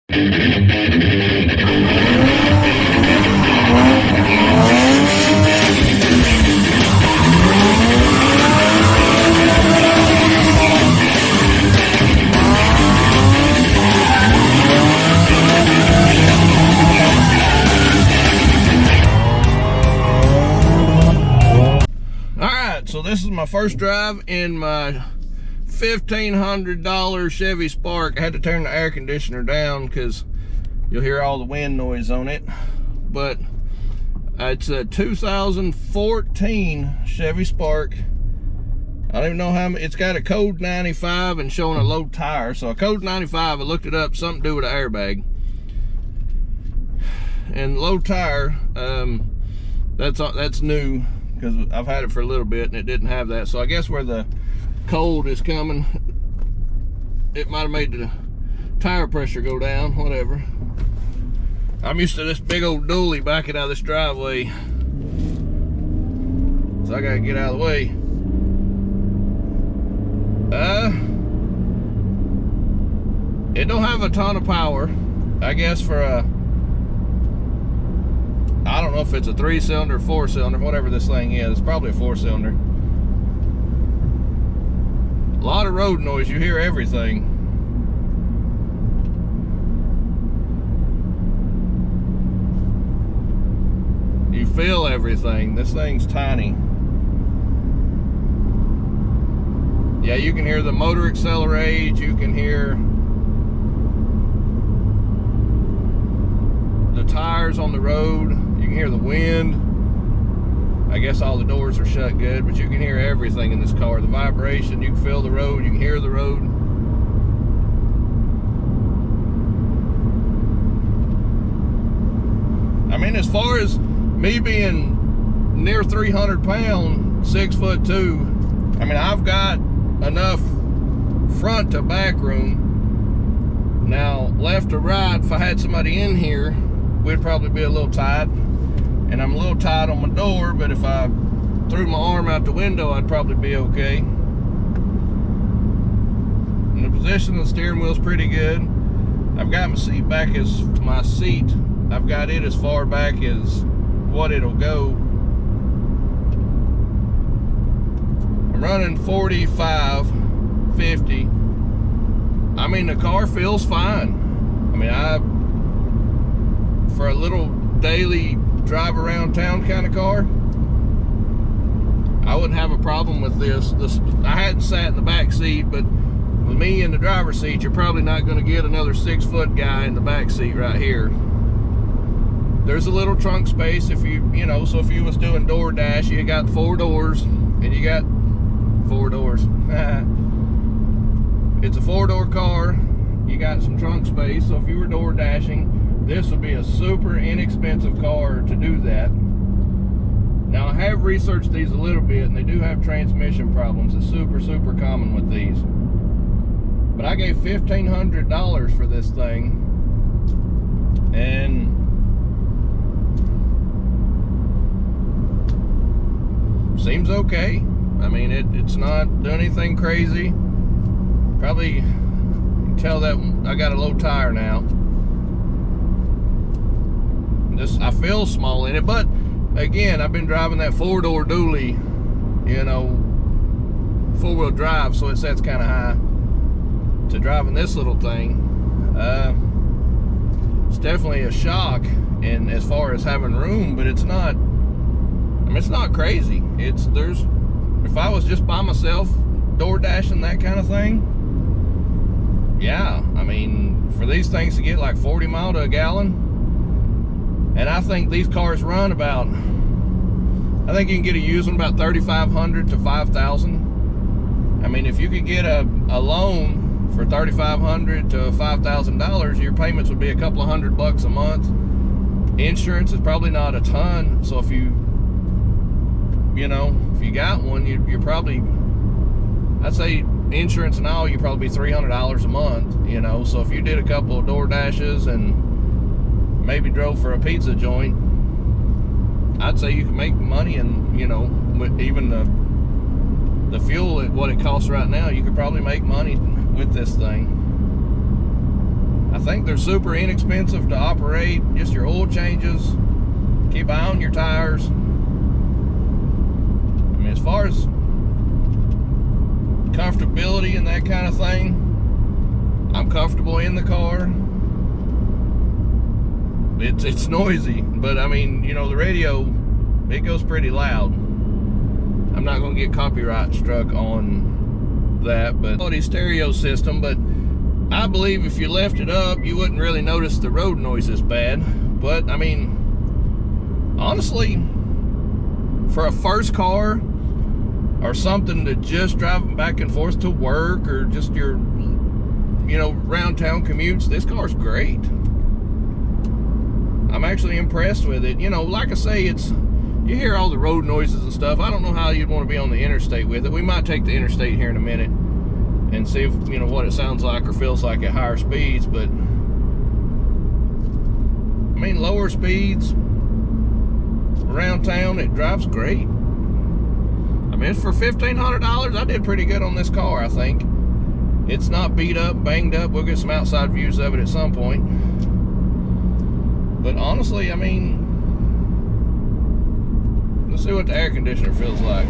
So this is my first drive in my $1,500 Chevy Spark. I had to turn the air conditioner down because you'll hear all the wind noise on it. But it's a 2014 Chevy Spark. I don't even know how many. It's got a code 95 and showing a low tire. So a code 95, I looked it up, something to do with an airbag. And low tire, that's new, because I've had it for a little bit and it didn't have that. So I guess where the cold is coming, it might have made the tire pressure go down, whatever. I'm used to this big old dually backing out of this driveway, so I gotta get out of the way. It don't have a ton of power, I guess, for a, I don't know if it's a 3-cylinder, 4-cylinder, whatever this thing is. It's probably a 4-cylinder. A lot of road noise. You hear everything. You feel everything. This thing's tiny. Yeah, you can hear the motor accelerate. You can hear the tires on the road. You can hear the wind. I guess all the doors are shut good, but you can hear everything in this car. The vibration, you can feel the road, you can hear the road. I mean, as far as me being near 300 pounds, 6'2", I mean, I've got enough front to back room. Now, left or right, if I had somebody in here, we'd probably be a little tight. And I'm a little tight on my door, but if I threw my arm out the window, I'd probably be okay. And the position of the steering wheel is pretty good. I've got my seat back as my seat. I've got it as far back as what it'll go. I'm running 45, 50. I mean, the car feels fine. I mean, for a little daily drive around town kind of car, I wouldn't have a problem with this. I hadn't sat in the back seat, but with me in the driver's seat, you're probably not going to get another 6-foot guy in the back seat right here. There's a little trunk space if you know, so if you was doing DoorDash, you got 4 doors, and you got 4 doors. It's a 4-door car. You got some trunk space, so if you were door dashing, this would be a super inexpensive car to do that. Now, I have researched these a little bit, and they do have transmission problems. It's super, super common with these. But I gave $1,500 for this thing, and seems okay. I mean, it's not doing anything crazy. Probably tell that I got a low tire now. I feel small in it, but again, I've been driving that 4-door dually, you know, 4-wheel drive, so it sets kind of high, to driving this little thing. It's definitely a shock, and as far as having room, but it's not, I mean, it's not crazy. If I was just by myself, door dashing, that kind of thing, yeah, I mean, for these things to get like 40 miles to a gallon, and I think these cars run about, I think you can get a used one about $3,500 to $5,000. I mean, if you could get a loan for $3,500 to $5,000, your payments would be a couple of $100 a month. Insurance is probably not a ton, so if you got one, you're probably, I'd say insurance and all, you'd probably be $300 a month, you know. So if you did a couple of door dashes and maybe drove for a pizza joint, I'd say you can make money, and you know, with even the fuel at what it costs right now, you could probably make money with this thing. I think they're super inexpensive to operate. Just your oil changes. Keep an eye on your tires. I mean, as far as comfortability and that kind of thing, I'm comfortable in the car. It's noisy, but I mean, you know, the radio, it goes pretty loud. I'm not going to get copyright struck on that, but quality stereo system. But I believe if you left it up, you wouldn't really notice the road noise as bad. But I mean, honestly, for a first car or something to just drive back and forth to work, or just your, you know, round town commutes, this car's great. I'm actually impressed with it. You know, like I say, you hear all the road noises and stuff. I don't know how you'd want to be on the interstate with it. We might take the interstate here in a minute and see if, you know, what it sounds like or feels like at higher speeds. But I mean, lower speeds around town, it drives great. I mean, it's for $1,500. I did pretty good on this car, I think. It's not beat up, banged up. We'll get some outside views of it at some point. But honestly, I mean, let's see what the air conditioner feels like.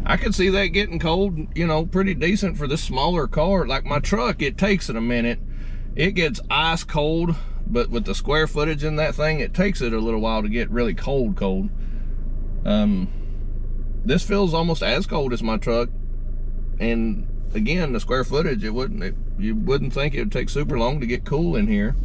I could see that getting cold, you know, pretty decent for this smaller car. Like my truck, it takes it a minute. It gets ice cold, but with the square footage in that thing, it takes it a little while to get really cold. This feels almost as cold as my truck. And again, the square footage, you wouldn't think it would take super long to get cool in here.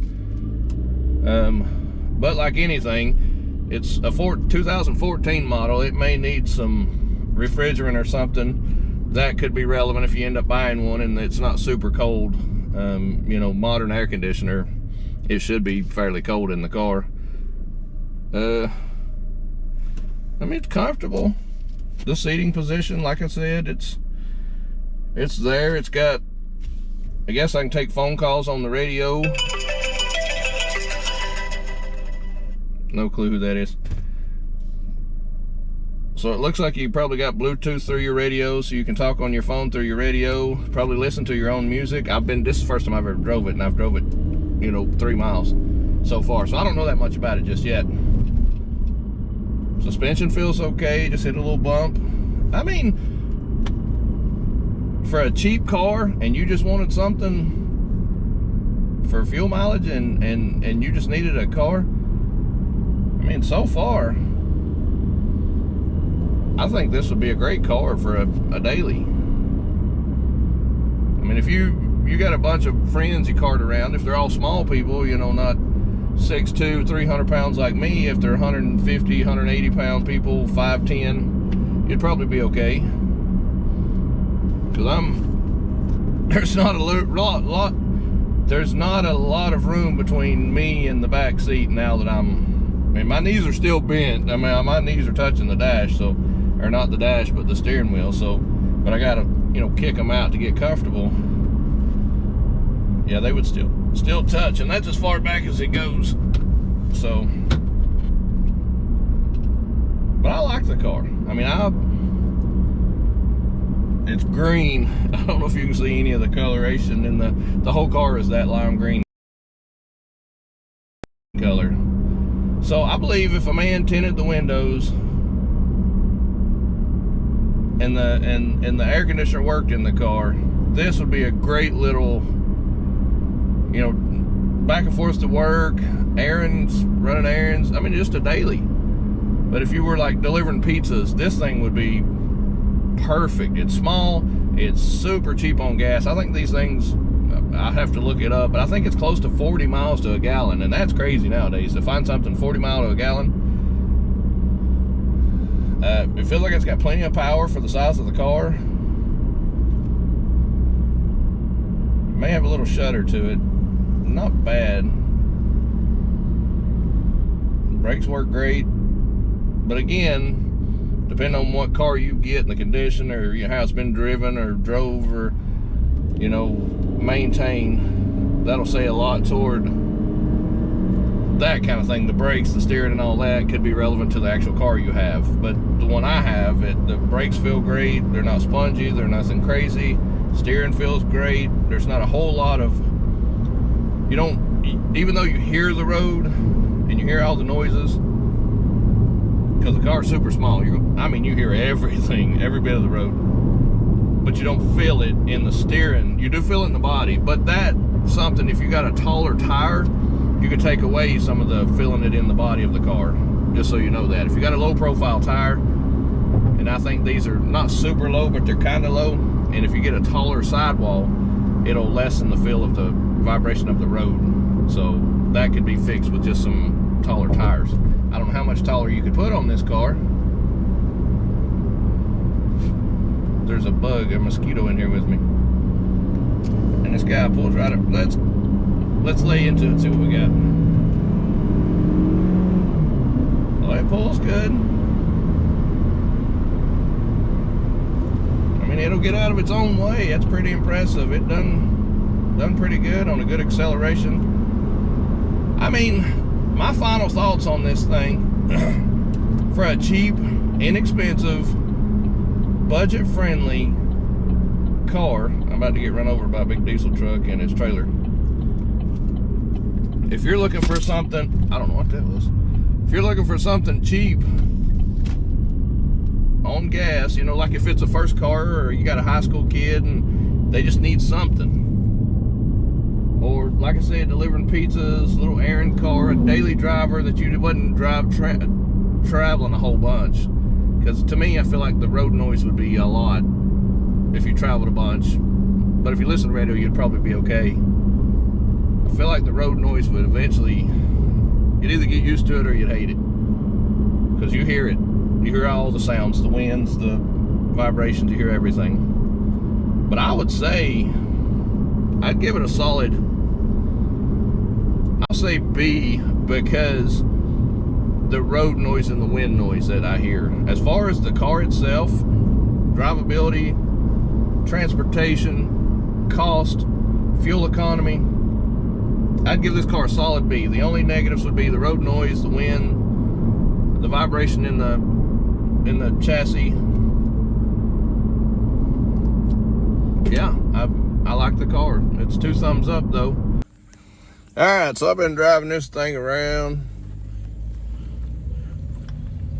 But like anything, it's a 2014 model. It may need some refrigerant or something that could be relevant if you end up buying one and it's not super cold. You know, modern air conditioner, it should be fairly cold in the car. I mean, it's comfortable. The seating position, like I said, it's there. It's got, I guess I can take phone calls on the radio. No clue who that is. So it looks like you probably got Bluetooth through your radio, so you can talk on your phone through your radio, probably listen to your own music. This is the first time I've ever drove it, and I've drove it, you know, 3 miles so far. So I don't know that much about it just yet. Suspension feels okay, just hit a little bump. I mean, for a cheap car, and you just wanted something for fuel mileage, and you just needed a car, I mean, so far, I think this would be a great car for a daily. I mean, if you got a bunch of friends you cart around, if they're all small people, you know, not 6'2", 300 pounds like me, if they're 150, 180 pound people, 5'10", you'd probably be okay. Because there's not a lot of room between me and the back seat now that I mean, my knees are still bent. I mean, my knees are touching the dash, so, or not the dash, but the steering wheel. So, but I gotta, you know, kick them out to get comfortable. Yeah, they would still touch, and that's as far back as it goes. So, but I like the car. I mean, it's green. I don't know if you can see any of the coloration, and the whole car is that lime green color. So I believe if a man tinted the windows and the air conditioner worked in the car, this would be a great little, you know, back and forth to work, errands, running errands. I mean, just a daily. But if you were like delivering pizzas, this thing would be perfect. It's small, it's super cheap on gas. I think these things, I have to look it up, but I think it's close to 40 miles to a gallon, and that's crazy nowadays to find something 40 miles to a gallon. It feels like it's got plenty of power for the size of the car. It may have a little shudder to it. Not bad. Brakes work great, but again, depending on what car you get and the condition, or, you know, how it's been driven or drove, or you know, maintain, that'll say a lot toward that kind of thing. The brakes, the steering, and all that could be relevant to the actual car you have. But the one I have, the brakes feel great. They're not spongy. They're nothing crazy. Steering feels great. There's not a whole lot of, you don't, even though you hear the road and you hear all the noises, because the car's super small. I mean, you hear everything, every bit of the road, but you don't feel it in the steering. You do feel it in the body, but that's something, if you got a taller tire, you can take away some of the feeling it in the body of the car, just so you know that. If you got a low profile tire, and I think these are not super low, but they're kind of low, and if you get a taller sidewall, it'll lessen the feel of the vibration of the road. So that could be fixed with just some taller tires. I don't know how much taller you could put on this car. There's a bug, a mosquito in here with me. And this guy pulls right up. Let's lay into it and see what we got. Oh, it pulls good. I mean, it'll get out of its own way. That's pretty impressive. It done pretty good on a good acceleration. I mean, my final thoughts on this thing, for a cheap, inexpensive, budget-friendly car. I'm about to get run over by a big diesel truck and its trailer. If you're looking for something, I don't know what that was. If you're looking for something cheap on gas, you know, like if it's a first car or you got a high school kid and they just need something. Or, like I said, delivering pizzas, little errand car, a daily driver that you wouldn't drive traveling a whole bunch. Because to me, I feel like the road noise would be a lot if you traveled a bunch. But if you listen to radio, you'd probably be okay. I feel like the road noise would eventually, you'd either get used to it or you'd hate it. Because you hear it. You hear all the sounds, the winds, the vibrations, you hear everything. But I would say, I'd give it a solid, I'll say B, because the road noise and the wind noise that I hear. As far as the car itself, drivability, transportation, cost, fuel economy, I'd give this car a solid B. The only negatives would be the road noise, the wind, the vibration in the chassis. Yeah, I like the car. It's 2 thumbs up though. Alright, so I've been driving this thing around.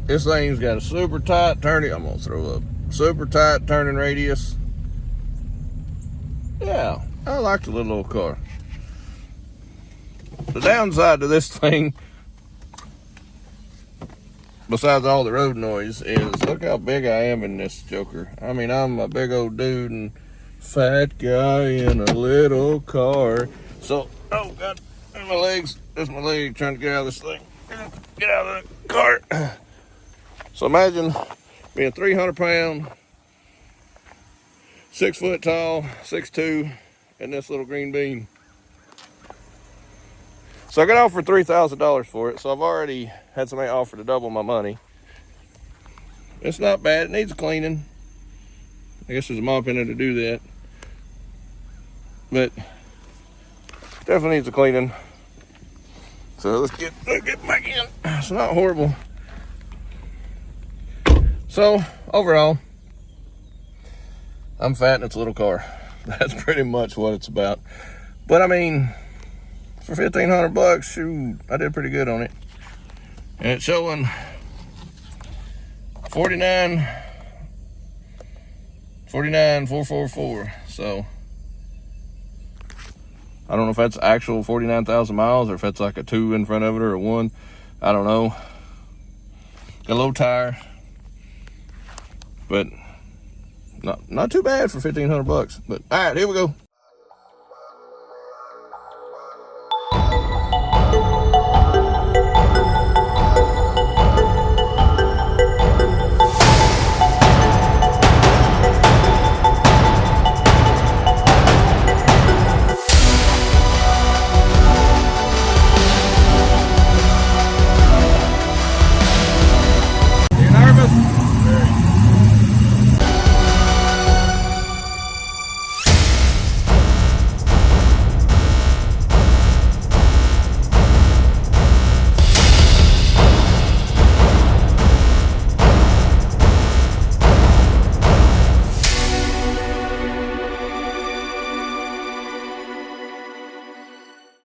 This thing's got a super tight turning, I'm gonna throw up, super tight turning radius. Yeah, I like the little old car. The downside to this thing, besides all the road noise, is look how big I am in this joker. I mean, I'm a big old dude and fat guy in a little car. So, oh God, there's my legs. There's my leg trying to get out of this thing. Get out of the car. So imagine being 300 pound, 6 foot tall, 6'2", and this little green bean. So I got offered $3,000 for it. So I've already had somebody offer to double my money. It's not bad. It needs cleaning. I guess there's a mop in there to do that. But definitely needs a cleaning. So let's get back in. It's not horrible. So overall, I'm fat and it's a little car. That's pretty much what it's about. But I mean, for $1,500, shoot, I did pretty good on it. And it's showing 49,444. So I don't know if that's actual 49,000 miles or if that's like a 2 in front of it or a 1. I don't know. Got a low tire, but not too bad for $1,500. But all right, here we go.